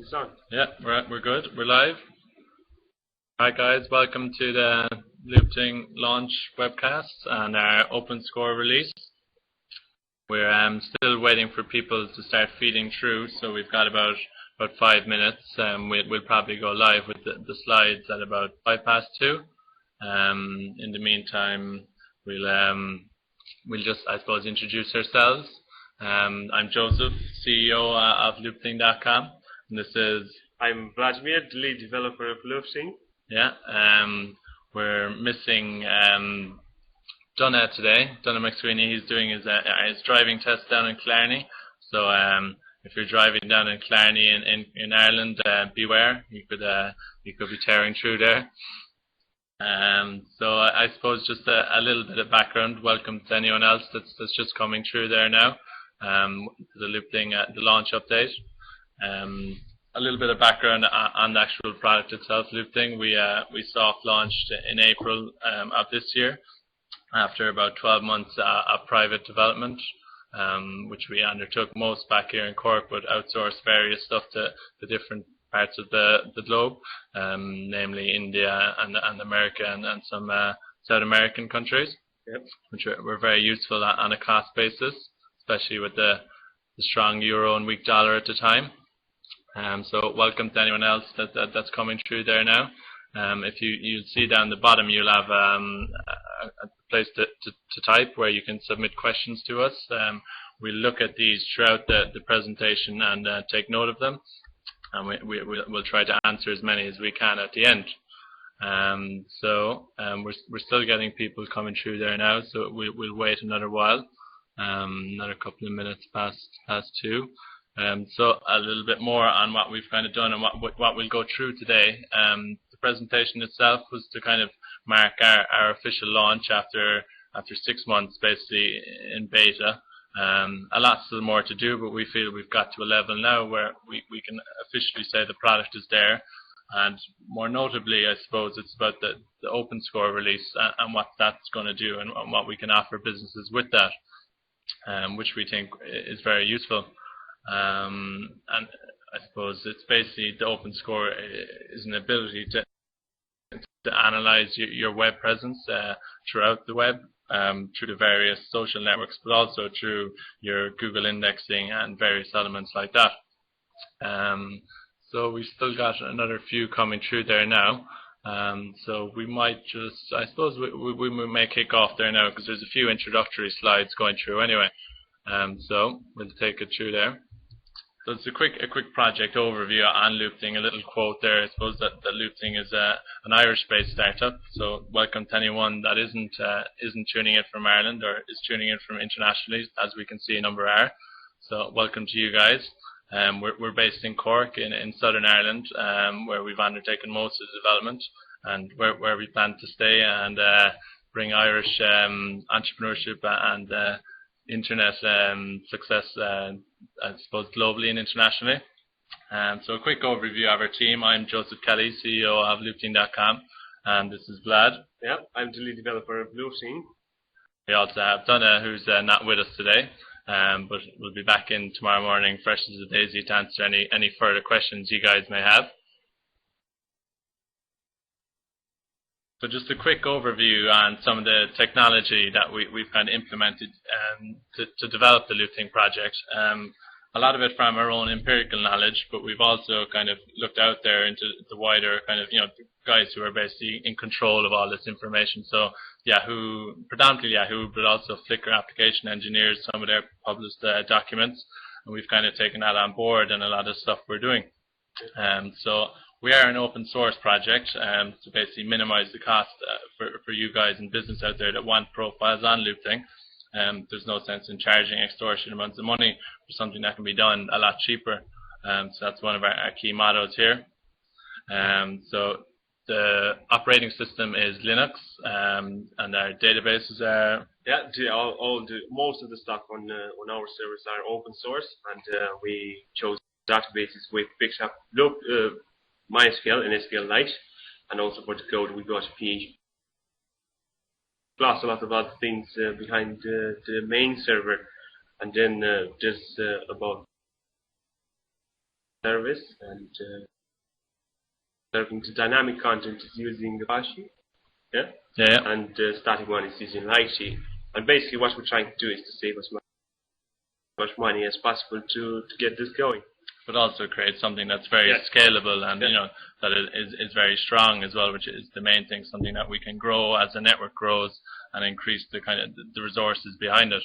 It's on. Yeah, we're good. We're live. Hi guys, welcome to the Loopthing launch webcast and our OpenScore release. We're still waiting for people to start feeding through, so we've got about 5 minutes. We'll probably go live with the slides at about 2:05. In the meantime, we'll just, I suppose, introduce ourselves. I'm Joseph, CEO of Loopthing.com, and this is. I'm Vladimir, the lead developer of Loopthing. Yeah, we're missing Donna today. Donna McSweeney. He's doing his driving test down in Clarny. So if you're driving down in Clarny in Ireland, beware. You could be tearing through there. So I suppose just a little bit of background. Welcome to anyone else that's just coming through there now. The Loopthing, the launch update. A little bit of background on the actual product itself, Loopthing. We soft launched in April of this year, after about 12 months of private development, which we undertook most back here in Cork, but outsourced various stuff to the different parts of the globe, namely India and America and some South American countries, yep, which were very useful on a cost basis, especially with the strong euro and weak dollar at the time. So welcome to anyone else that's coming through there now. If you'll see down the bottom, you'll have a place to type where you can submit questions to us. We'll look at these throughout the presentation and take note of them, and we'll try to answer as many as we can at the end. So we're still getting people coming through there now, so we'll wait another while, another couple of minutes past 2. So a little bit more on what we've kind of done and what we'll go through today. The presentation itself was to kind of mark our official launch after 6 months basically in beta. A lot still more to do, but we feel we've got to a level now where we can officially say the product is there. And more notably, I suppose, it's about the OpenScore release and what that's going to do and what we can offer businesses with that, which we think is very useful. And I suppose it's basically the OpenScore is an ability to analyze your web presence throughout the web, through the various social networks, but also through your Google indexing and various elements like that. So we've still got another few coming through there now. So we might just, I suppose we may kick off there now because there's a few introductory slides going through anyway. So we'll take it through there. So it's a quick project overview on Loopthing. A little quote there. I suppose that Loopthing is an Irish-based startup. So welcome to anyone that isn't tuning in from Ireland or is tuning in from internationally, as we can see a number are. So welcome to you guys. We're based in Cork in Southern Ireland, where we've undertaken most of the development and where we plan to stay and bring Irish entrepreneurship and internet success, I suppose, globally and internationally. So a quick overview of our team. I'm Joseph Kelly, CEO of Loopthing.com, and this is Vlad. Yeah, I'm the lead developer of Loopthing. We also have Donna, who's not with us today, but we'll be back in tomorrow morning, fresh as a daisy, to answer any further questions you guys may have. So just a quick overview on some of the technology that we've kind of implemented to develop the Loopthing project. A lot of it from our own empirical knowledge, but we've also kind of looked out there into the wider kind of, the guys who are basically in control of all this information. So Yahoo, predominantly Yahoo, but also Flickr application engineers, some of their published documents, and we've kind of taken that on board and a lot of stuff we're doing. So we are an open source project to basically minimize the cost for you guys in business out there that want profiles on Loopthing. There's no sense in charging extortionate amounts of money for something that can be done a lot cheaper. So that's one of our key mottos here. So the operating system is Linux, and our databases are... Yeah, most of the stuff on our servers are open source, and we chose databases with Bigshot, MySQL and SQLite, and also for the code we got PHP. Plus a lot of other things behind the main server, and then there's about service, and serving the dynamic content is using Apache, yeah, Yeah. and static one is using Lighty. And basically, what we're trying to do is to save as much money as possible to get this going. But also create something that's very scalable and that is very strong as well, which is the main thing. Something that we can grow as the network grows and increase the kind of the resources behind it.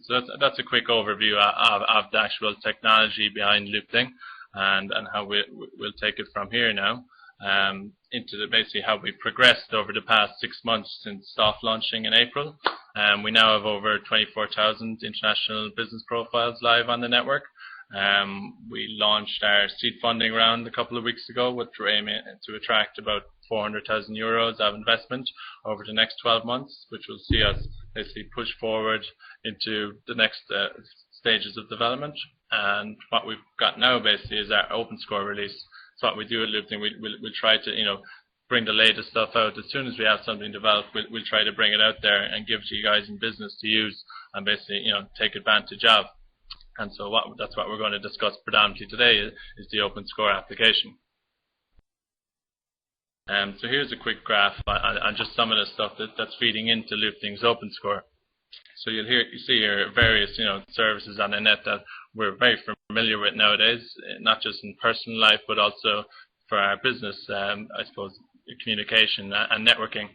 So that's a quick overview of the actual technology behind Loopthing and how we'll take it from here now into basically how we progressed over the past 6 months since soft launching in April. We now have over 24,000 international business profiles live on the network. We launched our seed funding round a couple of weeks ago, which we're aiming to attract about €400,000 of investment over the next 12 months, which will see us basically push forward into the next stages of development. And what we've got now basically is our OpenScore release. So what we do at Loopthing, we'll try to bring the latest stuff out. As soon as we have something developed, we'll try to bring it out there and give it to you guys in business to use and basically take advantage of. And so that's what we're going to discuss predominantly today is the OpenScore application. So here's a quick graph on just some of the stuff that's feeding into Loopthing's OpenScore. So you see here various services on the net that we're very familiar with nowadays, not just in personal life but also for our business, I suppose, communication and networking.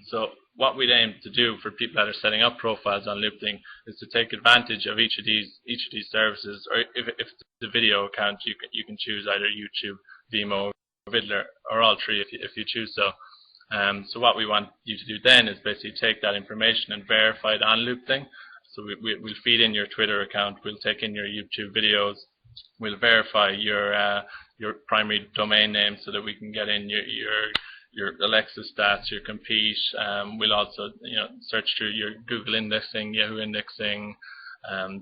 So what we'd aim to do for people that are setting up profiles on Loopthing is to take advantage of each of these services, or if it's a video account, you can choose either YouTube, Vimeo, Vidler, or all three if you choose so. So what we want you to do then is basically take that information and verify it on Loopthing. So we'll feed in your Twitter account, we'll take in your YouTube videos, we'll verify your primary domain name so that we can get in your Alexa stats, your compete. We'll also search through your Google indexing, Yahoo indexing.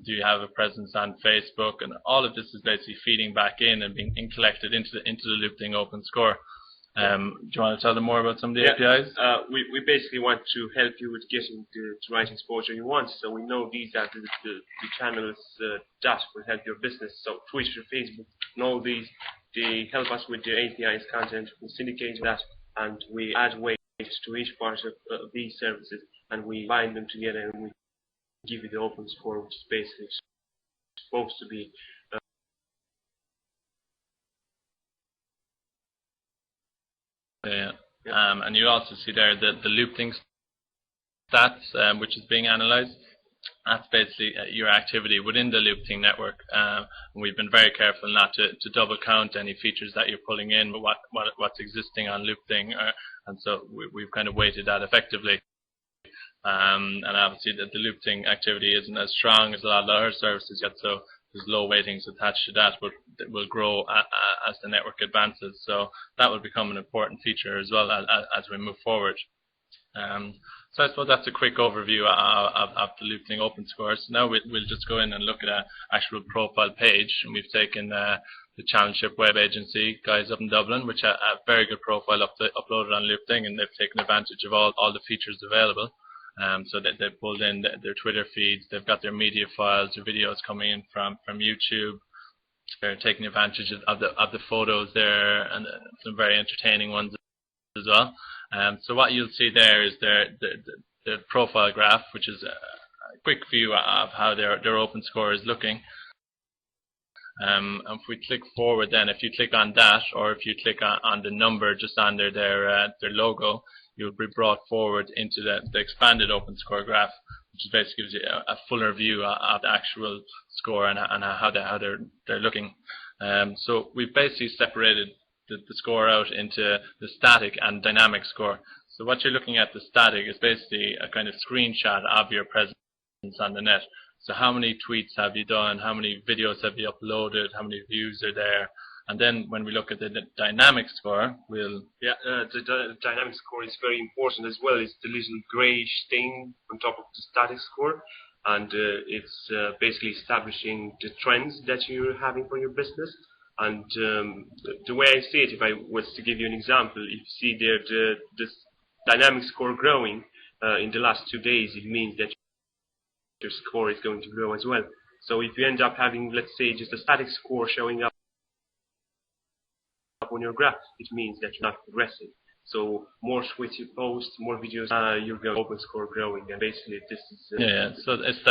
Do you have a presence on Facebook? And all of this is basically feeding back in and being collected into the Loopthing OpenScore. Do you want to tell them more about some of the APIs? We basically want to help you with getting the right exposure you want. So we know these are the channels that will help your business. So Twitter, Facebook, and all these, they help us with the APIs content. We syndicate that, and we add weights to each part of these services, and we bind them together, and we give you the OpenScore, which is basically supposed to be and you also see there the Loopthing stats, which is being analyzed. That's basically your activity within the Loopthing network. And we've been very careful not to double count any features that you're pulling in, but what's existing on Loopthing, and so we've kind of weighted that effectively. And obviously the Loopthing activity isn't as strong as a lot of other services yet, so there's low weightings attached to that, but it will grow as the network advances. So that will become an important feature as well as we move forward. So I suppose that's a quick overview of the Loopthing OpenScore. So now we'll just go in and look at an actual profile page, and we've taken the Challengeship Web Agency guys up in Dublin, which have a very good profile uploaded on Loopthing, and they've taken advantage of all the features available. So that they've pulled in their Twitter feeds, they've got their media files, their videos coming in from YouTube. They're taking advantage of the photos there, and some very entertaining ones as well. So what you'll see there is the profile graph, which is a quick view of how their OpenScore is looking. And if we click forward, then if you click on that, or if you click on the number just under their logo, you'll be brought forward into the expanded OpenScore graph, which basically gives you a fuller view of the actual score and how they're looking. So we've basically separated the score out into the static and dynamic score. So what you're looking at, the static, is basically a kind of screenshot of your presence on the net. So how many tweets have you done, how many videos have you uploaded, how many views are there. And then when we look at the dynamic score, the dynamic score is very important as well. It's the little greyish thing on top of the static score, and it's basically establishing the trends that you're having for your business. And the way I see it, if I was to give you an example, if you see there this dynamic score growing in the last 2 days, it means that your score is going to grow as well. So if you end up having, let's say, just a static score showing up on your graph, it means that you're not progressing. So more tweets you post, more videos, you're going to OpenScore growing, and basically this is Yeah. So it's